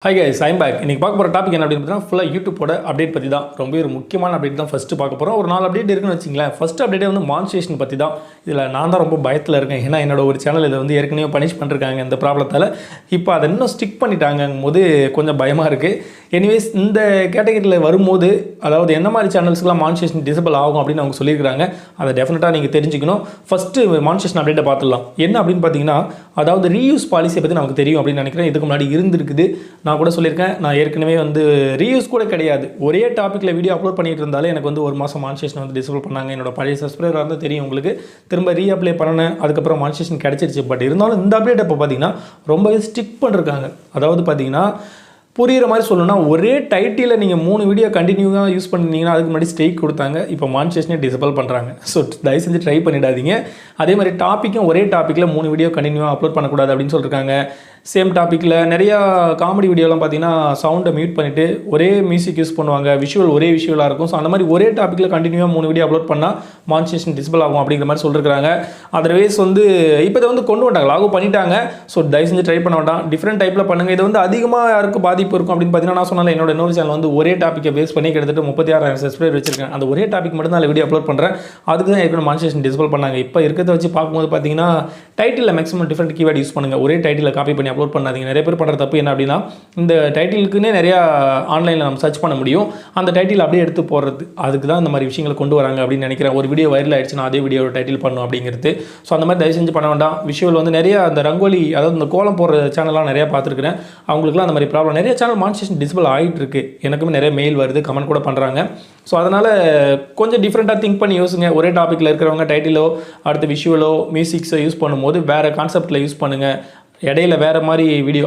Hi guys, I'm back. இன்னைக்கு பார்க்க போற டாபிக் என்ன அப்படினு பார்த்தீங்கன்னா ஃபுல்லா YouTubeோட அப்டேட் பத்தி தான். ரொம்ப ஒரு முக்கியமான அப்டேட் தான் ஃபர்ஸ்ட் பார்க்க போறோம். ஒரு 4 அப்டேட் இருக்குன்னு வெச்சீங்களேன். ஃபர்ஸ்ட் அப்டேட்டே வந்து மானிடைசேஷன் பத்தி தான். இதுல நான் தான் ரொம்ப பயத்துல இருக்கேன். ஏன்னா என்னோட ஒரு சேனல் இத வந்து ஏற்கனவே பனிஷ் பண்ணிருக்காங்க இந்த ப்ராப்ளத்தால. இப்போ அத இன்னும் ஸ்டிக் பண்ணிட்டாங்கங்கும்போது கொஞ்சம் பயமா இருக்கு. எனிவேஸ் இந்த கேட்டகரியில வரும்போது அதாவது என்ன மாதிரி சேனல்ஸ்க்குலாம் மானிடைசேஷன் டிசேபிள் ஆகும் அப்படினு அவங்க சொல்லிருக்காங்க. அத டெஃபினட்டா நீங்க தெரிஞ்சுக்கணும். ஃபர்ஸ்ட் மானிடைசேஷன் அப்டேட்ட பார்த்துடலாம். என்ன அப்படினு பாத்தீங்கன்னா அதாவது ரீயூஸ் பாலிசி பத்தி நமக்கு தெரியும் அப்படினு நினைக்கிறேன். இதுக்கு முன்னாடி இருந்திருக்குது. நான் கூட சொல்லிருக்கேன். நான் ஏற்கனவே வந்து ரீயூஸ் கூட கிடையாது. ஒரே டாபிக்ல வீடியோ அப்லோட் பண்ணிட்டு இருந்தாலே எனக்கு வந்து ஒரு மாசம் மானிடைசேஷன் வந்து டிசேபிள் பண்ணாங்க. என்னோட பழைய சப்ஸ்கிரைபரா இருந்தா தெரியும் உங்களுக்கு. திரும்ப ரீஅப்ளை பண்ணேன். அதுக்கு அப்புறம் மானிடைசேஷன் கிடைச்சிருச்சு. பட் இருந்தாலும் இந்த அப்டேட் இப்ப பாத்தீங்கன்னா ரொம்பவே ஸ்டிக் பண்ணிருக்காங்க. அதாவது பாத்தீங்கன்னா புரியுற மாதிரி சொல்லணும்னா ஒரே டைட்டில நீங்க 3 வீடியோ கண்டினியூவா யூஸ் பண்ணீங்கன்னா அதுக்கு முன்னாடி ஸ்ட்ரைக் கொடுத்தாங்க. இப்போ மானிடைசேஷனே டிசேபிள் பண்றாங்க. சோ தயவு செஞ்சு ட்ரை பண்ணிடாதீங்க. அதே மாதிரி டாபிக்கும் ஒரே டாபிக்ல 3 வீடியோ கண்டினியூவா அப்லோட் பண்ண கூடாது அப்படினு சொல்லிருக்காங்க. சேம் டாபிக்ல நிறைய காமெடி வீடியோலாம் பார்த்தீங்கன்னா சவுண்டை மியூட் பண்ணிட்டு ஒரே மியூசிக் யூஸ் பண்ணுவாங்க. விஷுவல் ஒரே விஷுவலாக இருக்கும். ஸோ அந்த மாதிரி ஒரே டாப்பிக்ல கண்டினியூவாக 3 வீடியோ அப்லோட் பண்ணால் மானிடைசேஷன் டிசேபிள் ஆகும் அப்படிங்கிற மாதிரி சொல்லிருக்காங்க. அதர்வைஸ் வந்து இப்போ இதை வந்து கொண்டு வந்தாங்க, லாகோ பண்ணிட்டாங்க. ஸோ தயவு செஞ்சு ட்ரை பண்ண வேண்டாம். டிஃப்ரெண்ட் டைப்பில் பண்ணுங்கள். இது வந்து அதிகமாக யாருக்கு பாதிப்பு இருக்கும் அப்படின்னு பார்த்தீங்கன்னா நான் சொன்னால என்னோட இன்னொரு சேனல் வந்து ஒரே டாப்பிக்கை பேஸ் பண்ணி கிட்டத்தட்ட 36,000 சப்ஸ்கிரைபர் வச்சிருக்கேன். அந்த ஒரே டாபிக் மட்டும் தான் வீடியோ அப்லோட் பண்ணுறேன். அதுக்கு தான் ஏற்கனவே மானிடைசேஷன் டிசேபிள் பண்ணாங்க. இப்போ இருக்கிறத வச்சு பார்க்கும்போது பார்த்தீங்கன்னா title maximum different keyword use பண்ணுங்கள். ஒரே டைட்டில் காப்பி பண்ணி அப்லோட் பண்ணாதீங்க. நிறைய பேர் பண்ணுற தப்பு என்ன அப்படின்னா இந்த டைட்டிலுக்குன்னே நிறையா ஆன்லைனில் நம்ம சர்ச் பண்ண முடியும். அந்த டைட்டில் அப்படியே எடுத்து போடுறது. அதுக்கு தான் இந்த மாதிரி விஷயங்களை கொண்டு வராங்க அப்படின்னு நினைக்கிறேன். ஒரு வீடியோ வைரல் ஆயிடுச்சுன்னா அதே வீடியோட டைட்டில் பண்ணும் அப்படிங்கிறது. ஸோ அந்த மாதிரி தயவு செஞ்சு பண்ண வேண்டாம். விஷுவல் வந்து நிறைய அந்த ரங்கோலி அதாவது இந்த கோலம் போடுற சேனல்லாம் நிறையா பார்த்துருக்கிறேன். அவங்களுக்குலாம் அந்த மாதிரி ப்ராப்ளம் நிறைய சேனல் மானிடைசேஷன் டிசேபிள் ஆகிட்டு இருக்கு. எனக்குமே நிறைய மெயில் வருது, கமெண்ட் கூட பண்ணுறாங்க. ஸோ அதனால் கொஞ்சம் டிஃப்ரெண்ட்டாக திங்க் பண்ணி யோசிங்க. ஒரே டாப்பிக்கில் இருக்கிறவங்க டைட்டிலோ அடுத்த விஷுவலோ மியூசிக்ஸோ யூஸ் பண்ணும்போது வேறு கான்செப்டில் யூஸ் பண்ணுங்கள். இடையில வேறு மாதிரி வீடியோ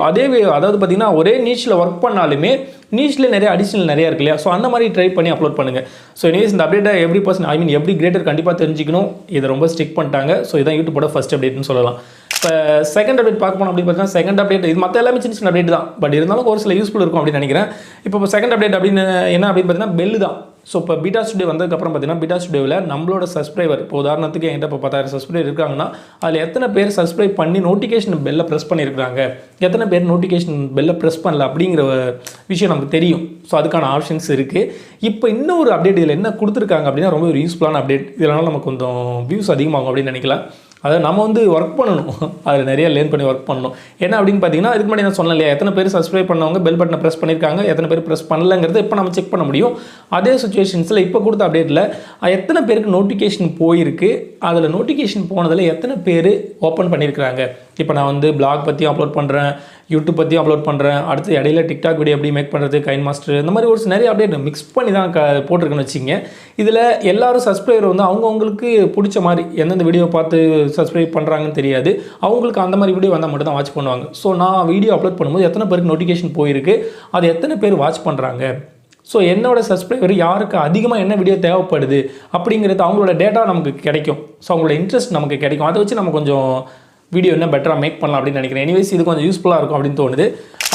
அதாவது பார்த்தீங்கன்னா ஒரே நீச்சில் ஒர்க் பண்ணாலுமே நீச்சில் நிறைய அடிஷனல் நிறையா இருக்கு இல்லையா. ஸோ அந்த மாதிரி ட்ரை பண்ணி அப்லோட் பண்ணுங்கள். ஸோ எனிவேஸ் இந்த அப்டேட்டை எவ்ரி பர்சன் எவ்ரி கிரியேட்டர் கண்டிப்பாக தெரிஞ்சிக்கணும். இதை ரொம்ப ஸ்டிக் பண்ணிட்டாங்க. ஸோ இதான் யூடியூபோட ஃபஸ்ட் அப்டேட்னு சொல்லலாம். இப்போ செகண்ட் அப்டேட் பார்க்க போனோம் அப்படின்னு பார்த்தீங்கன்னா செகண்ட் அப்டேட் இது மற்ற எல்லாமே சின்ன சின்ன அப்டேட் தான். பட் இருந்தாலும் ஒரு சில யூஸ்ஃபுல் இருக்கும் அப்படின்னு நினைக்கிறேன். இப்போ செகண்ட் அப்டேட் அப்படின்னு என்ன அப்படின்னு பார்த்தீங்கன்னா பெல்லு தான். ஸோ இப்போ பீட்டா ஸ்டுடியோ வந்ததுக்கப்புறம் பார்த்தீங்கன்னா பீட்டா ஸ்டுடியோவில் நம்மளோட சப்ஸ்கிரைபர் இப்போ உதாரணத்துக்கு என்கிட்ட இப்போ 10,000 சப்ஸ்கிரைபர் இருக்காங்கன்னா அதில் எத்தனை பேர் சப்ஸ்கிரைப் பண்ணி நோட்டிஃபிகேஷன் பெல்லை ப்ரெஸ் பண்ணியிருக்காங்க, எத்தனை பேர் நோட்டிஃபிகேஷன் பெல்லை ப்ரெஸ் பண்ணல அப்படிங்கிற விஷயம் நமக்கு தெரியும். ஸோ அதுக்கான ஆப்ஷன்ஸ் இருக்குது. இப்போ இன்னொரு அப்டேட் இதில் என்ன கொடுத்துருக்காங்க அப்படின்னா ரொம்ப ஒரு யூஸ்ஃபுல்லான அப்டேட். இதனால் நமக்கு கொஞ்சம் வியூஸ் அதிகமாகும் அப்படின்னு நினைக்கலாம். அதை நம்ம வந்து ஒர்க் பண்ணணும். அதில் நிறைய லேர்ன் பண்ணி ஒர்க் பண்ணணும். என்ன அப்படின்னு பார்த்தீங்கன்னா இதுக்கு முன்னாடி நான் சொன்னேன் இல்லையா, எத்தனை பேர் சப்ஸ்கிரைப் பண்ணவங்க பெல் பட்டனை ப்ரெஸ் பண்ணியிருக்காங்க, எத்தனை பேர் ப்ரெஸ் பண்ணலங்கிறது இப்போ நம்ம செக் பண்ண முடியும். அதே சுச்சுவேஷன்ஸில் இப்போ கொடுத்த அப்டேட்டில் எத்தனை பேருக்கு நோட்டிஃபிகேஷன் போயிருக்கு, அதில் நோட்டிஃபிகேஷன் போனதில் எத்தனை பேர் ஓப்பன் பண்ணியிருக்கிறாங்க. இப்போ நான் வந்து பிளாக் பற்றியும் அப்லோட் பண்ணுறேன், யூடியூப் பற்றியும் அப்லோட் பண்ணுறேன், அடுத்து இடையில டிக்டாக் வீடியோ எப்படி மேக் பண்ணுறது, கைன் மாஸ்டர் இந்த மாதிரி ஒரு நிறைய அப்டேட் மிக்ஸ் பண்ணி தான் போட்டிருக்குன்னு வச்சிங்க. இதில் எல்லாரும் சப்ஸ்கிரைபர் வந்து அவங்கவுங்களுக்கு பிடிச்ச மாதிரி எந்தெந்த வீடியோ பார்த்து சப்ஸ்கிரைப் பண்ணுறாங்கன்னு தெரியாது. அவங்களுக்கு அந்த மாதிரி வீடியோ வந்தால் மட்டும் தான் வாட்ச் பண்ணுவாங்க. ஸோ நான் வீடியோ அப்லோட் பண்ணும்போது எத்தனை பேருக்கு நோட்டிஃபிகேஷன் போயிருக்கு, அது எத்தனை பேர் வாட்ச் பண்ணுறாங்க, ஸோ என்னோட சப்ஸ்கிரைபர் யாருக்கு அதிகமாக என்ன வீடியோ தேவைப்படுது அப்படிங்கிறது அவங்களோட டேட்டா நமக்கு கிடைக்கும். ஸோ அவங்களோட இன்ட்ரெஸ்ட் நமக்கு கிடைக்கும். அதை வச்சு நம்ம கொஞ்சம் வீடியோ என்ன பெட்டராக மேக் பண்ணலாம் அப்படின்னு நினைக்கிறேன். எனிவேஸ் இது கொஞ்சம் யூஸ்ஃபுல்லாக இருக்கும் அப்படின்னு தோணுது.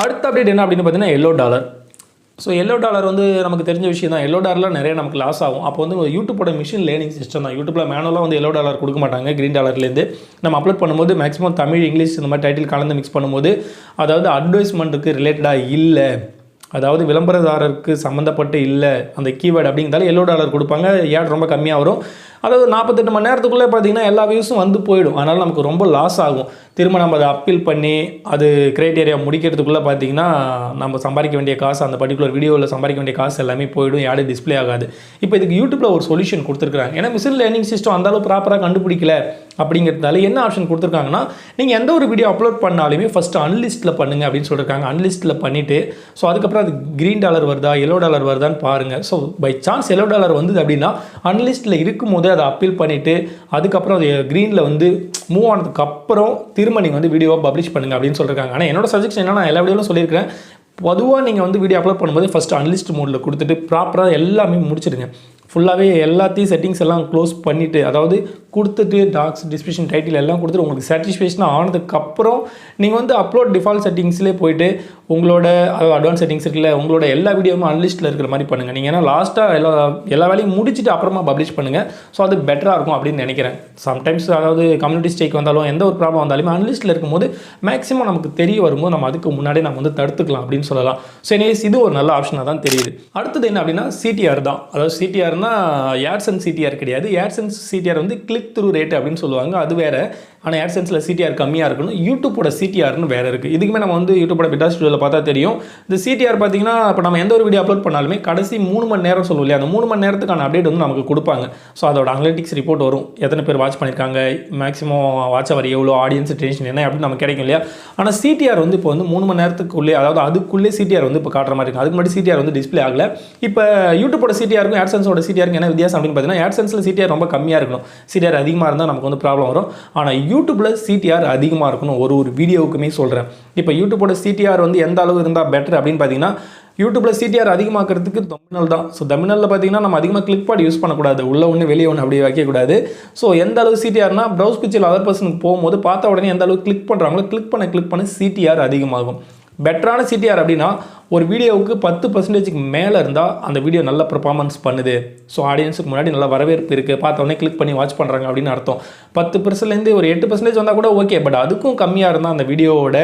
அடுத்த அப்டேட் என்ன அப்படின்னு பார்த்தீங்கன்னா $1. ஸோ $1 வந்து நமக்கு தெரிஞ்ச விஷயம் தான். $1 நிறைய நமக்கு லாஸ் ஆகும். அப்போ வந்து யூடியூபோட மிஷின் லேர்னிங் சிஸ்டம் தான். யூடியூப்பில் மேனுவலாக வந்து $1 கொடுக்க மாட்டாங்க. $3 நம்ம அப்லோட் பண்ணும்போது மேக்ஸிமம் தமிழ், இங்கிலீஷ் இந்த மாதிரி டைட்டில் கலந்து மிக்ஸ் பண்ணும்போது அதாவது அட்வைஸ்மெண்ட்டுக்கு ரிலேட்டடாக இல்லை, அதாவது விளம்பரதாரருக்கு சம்மந்தப்பட்டு இல்லை அந்த கீவேர்டு அப்படிங்கிறதால $1 கொடுப்பாங்க. ஏட் ரொம்ப கம்மியாக வரும். அதாவது 48 மணி நேரத்துக்குள்ளே பார்த்தீங்கன்னா எல்லா வியூஸும் வந்து போயிடும். அதனால் நமக்கு ரொம்ப லாஸ் ஆகும். திரும்ப நம்ம அதை அப்பீல் பண்ணி அது கிரைட்டேரியா முடிக்கிறதுக்குள்ளே பார்த்தீங்கன்னா நம்ம சம்பாதிக்க வேண்டிய காசு, அந்த பர்டிகுலர் வீடியோவில் சம்பாதிக்க வேண்டிய காசு எல்லாமே போயிடும். யாரு டிஸ்பிளே ஆகாது. இப்போ இதுக்கு யூடியூப்பில் ஒரு சொல்யூஷன் கொடுத்துருக்காங்க. ஏன்னா மிஷின் லேர்னிங் சிஸ்டம் அந்தளவு ப்ராப்பராக கண்டுபிடிக்கல அப்படிங்கிறதுனால என்ன ஆப்ஷன் கொடுத்துருக்காங்கன்னா நீங்கள் எந்த ஒரு வீடியோ அப்லோட் பண்ணாலுமே ஃபஸ்ட்டு அன்லிஸ்ட்டில் பண்ணுங்கள் அப்படின்னு சொல்லியிருக்காங்க. அன்லிஸ்ட்டில் பண்ணிவிட்டு ஸோ அதுக்கப்புறம் அது $3 வருதா $1 வருதான்னு பாருங்கள். ஸோ பை சான்ஸ் $1 வந்தது அப்படின்னா அன்லிஸ்ட்டில் இருக்கும்போது அதை அப்பீல் பண்ணிவிட்டு அதுக்கப்புறம் அது க்ரீனில் வந்து மூவ் ஆனதுக்கு அப்புறம் திரும்ப நீங்கள் வந்து வீடியோவை பப்ளிஷ் பண்ணுங்கள் அப்படின்னு சொல்லியிருக்காங்க. ஆனால் என்னோட சஜஷன் என்ன, நான் எல்லா வீடியோவிலும் சொல்லியிருக்கிறேன், பொதுவாக நீங்கள் வந்து வீடியோ அப்லோட் பண்ணும்போது ஃபஸ்ட்டு அன்லிஸ்ட் மோடில் கொடுத்துட்டு ப்ராப்பராக எல்லாமே முடிச்சிடுங்க. ஃபுல்லாகவே எல்லாத்தையும் செட்டிங்ஸ் எல்லாம் க்ளோஸ் பண்ணிவிட்டு, அதாவது கொடுத்துட்டு டாக்ஸ் டிஸ்கிரிப்ஷன் டைட்டில் எல்லாம் கொடுத்துட்டு உங்களுக்கு சாட்டிஸ்ஃபேக்ஷன் ஆனதுக்கப்புறம் நீங்கள் வந்து அப்லோட் டிஃபால்ட் செட்டிங்ஸ்லேயே போயிட்டு உங்களோட அட்வான்ஸ் செட்டிங்ஸ் இருக்குல்ல உங்களோட எல்லா வீடியோவும் அன்லிஸ்ட்டில் இருக்கிற மாதிரி பண்ணுங்கள். நீங்கள் ஏன்னா லாஸ்ட்டாக எல்லா வேலையும் முடிச்சுட்டு அப்புறமா பப்ளிஷ் பண்ணுங்கள். ஸோ அது பெட்டராக இருக்கும் அப்படின்னு நினைக்கிறேன். சம்டைம்ஸ் அதாவது கம்யூனிட்டி ஸ்ட்ரைக் வந்தாலும் எந்த ஒரு ப்ராப்ளம் வந்தாலுமே அன்லிஸ்ட்டில் இருக்கும்போது மேக்ஸிமம் நமக்கு தெரிய வரும்போது நம்ம அதுக்கு முன்னாடியே நம்ம வந்து தடுத்துக்கலாம் அப்படின்னு சொல்லலாம். ஸோ எனிவேஸ் இது ஒரு நல்ல ஆப்ஷனாக தான் தெரியுது. அடுத்தது என்ன அப்படின்னா CTR தான். அதாவது CTRனா AdSense CTR கிடையாது. AdSense CTR வந்து கிளிக் த்ரூ ரேட் அப்படின்னு சொல்லுவாங்க. அது வேறு. ஆனால் AdSenseல CTR கம்மியாக இருக்கணும். யூடியூப்போட CTRனு வேறு இருக்குது. இதுக்குமே நம்ம வந்து யூடியூப்போட பிட்டா ஸ்டுடியோவில் பார்த்தா தெரியும். இந்த CTR பார்த்தீங்கன்னா இப்போ நம்ம எந்த ஒரு வீடியோ அப்லோட் பண்ணாலுமே கடைசி 3 மணி நேரம் சொல்லுவோம் இல்லையா, அந்த 3 மணி நேரத்துக்கான அப்டேட் வந்து நமக்கு கொடுப்பாங்க. ஸோ அதோட அனலிட்டிக்ஸ் ரிப்போர்ட் வரும். எத்தனை பேர் வாட்ச் பண்ணியிருக்காங்க, மேக்ஸிமம் வாட்ச் அவர் எவ்வளோ, ஆடியன்ஸ் டென்ஷன் என்ன அப்படின்னு நமக்கு கிடைக்கும் இல்லையா. ஆனால் CTR வந்து இப்போ வந்து 3 மணி நேரத்துக்குள்ளே, அதாவது அதுக்குள்ளே CTR வந்து இப்போ காட்டுற மாதிரி இருக்கும். அதுக்கு முன்னாடி CTR வந்து டிஸ்பிளே ஆகலை. இப்போ யூடியூப்போட CTRக்கும் AdSenseோட CTRக்கும் என்ன வித்தியாசம் அப்படின்னு பார்த்தீங்கன்னா, AdSenseல CTR ரொம்ப கம்மியாக இருக்கணும். CTR அதிகமாக இருந்தால் நமக்கு வந்து ப்ராப்ளம் வரும். ஆனால் யூடியூப்பில் CTR அதிகமாக இருக்கணும். ஒரு வீடியோவுக்குமே சொல்கிறேன். இப்போ யூடியூப்போட CTR வந்து எந்த அளவு இருந்தால் பெட்டர் அப்படின்னு பார்த்தீங்கன்னா, யூடியூப்பில் CTR அதிகமாக்கிறதுக்கு தம்ப்நெயில் தான். ஸோ தம்ப்நெயிலில் பார்த்தீங்கன்னா நம்ம அதிகமாக கிளிக் பாட் யூஸ் பண்ணக்கூடாது. உள்ள ஒன்று வெளியே ஒன்று அப்படி வைக்கக்கூடாது. ஸோ எந்த அளவு CTRனா ப்ரௌஸ் பிக்சர் அதர் பர்சனுக்கு போகும்போது பார்த்த உடனே எந்த அளவுக்கு கிளிக் பண்ணுறாங்களோ கிளிக் பண்ண CTR அதிகமாகும். பெட்டரான CTR அப்படின்னா ஒரு வீடியோவுக்கு 10% மேலே இருந்தால் அந்த வீடியோ நல்ல பெர்ஃபார்மன்ஸ் பண்ணுது. ஸோ ஆடியன்ஸுக்கு முன்னாடி நல்ல வரவேற்பு இருக்குது, பார்த்த உடனே கிளிக் பண்ணி வாட்ச் பண்ணுறாங்க அப்படின்னு அர்த்தம். 10%லேருந்து ஒரு 8% வந்தால் கூட ஓகே. பட் அதுக்கும் கம்மியாக இருந்தால் அந்த வீடியோவோட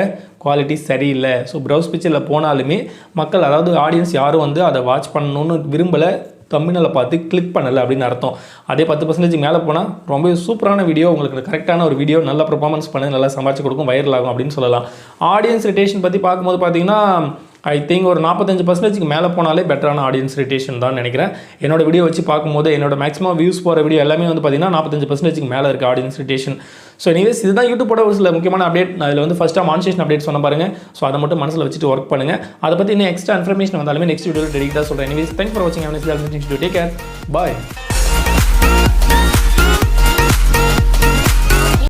குவாலிட்டி சரியில்லை. ஸோ ப்ரௌஸ் பிக்சரில் போனாலுமே மக்கள், அதாவது ஆடியன்ஸ் யாரும் வந்து அதை வாட்ச் பண்ணணும்னு விரும்பலை, தம்ப்நெயிலை பார்த்து கிளிக் பண்ணலை அப்படின்னு அர்த்தம். அதே 10% மேலே போனால் ரொம்ப சூப்பரான வீடியோ, உங்களுக்கு கரெக்டான ஒரு வீடியோ, நல்ல பெர்ஃபார்மன்ஸ் பண்ணி நல்லா சம்பாதிச்சு கொடுக்கும், வைரல் ஆகும் அப்படின்னு சொல்லலாம். ஆடியன்ஸ் ரிட்டேஷன் பற்றி பார்க்கும்போது பார்த்தீங்கன்னா ஐ திங்க் ஒரு 45% மேலே போனாலே பெட்டரான ஆடியன்ஸ் ரிட்டேஷன் தான் நினைக்கிறேன். என்னோட வீடியோ வச்சு பார்க்கும்போது என்னோட மேக்ஸிமம் வியூஸ் போகிற வீடியோ எல்லாமே வந்து பார்த்தீங்கன்னா 45% மேலே இருக்குது ஆடியன்ஸ் ரிட்டேஷன். ஸோ எனிவேஸ் இதுதான் யூடியூப்போட ஒரு சில முக்கியமான அப்டேட். அதில் வந்து ஃபஸ்ட்டாக மானிட்டேஷன் அப்டேட் சொன்ன பாருங்க. ஸோ அதை மட்டும் மனசில் வச்சுட்டு ஒர்க் பண்ணுங்கள். அதை பற்றி இன்னும் எக்ஸ்ட்ரா இன்ஃபர்மேஷன் வந்தாலுமே நெக்ஸ்ட் வீடியோவில் டெடிக்கேட்டாக சொல்கிறேன். எனிவேஸ் தேங்க்ஸ் ஃபார் வாட்சிங். Take care. பாய்.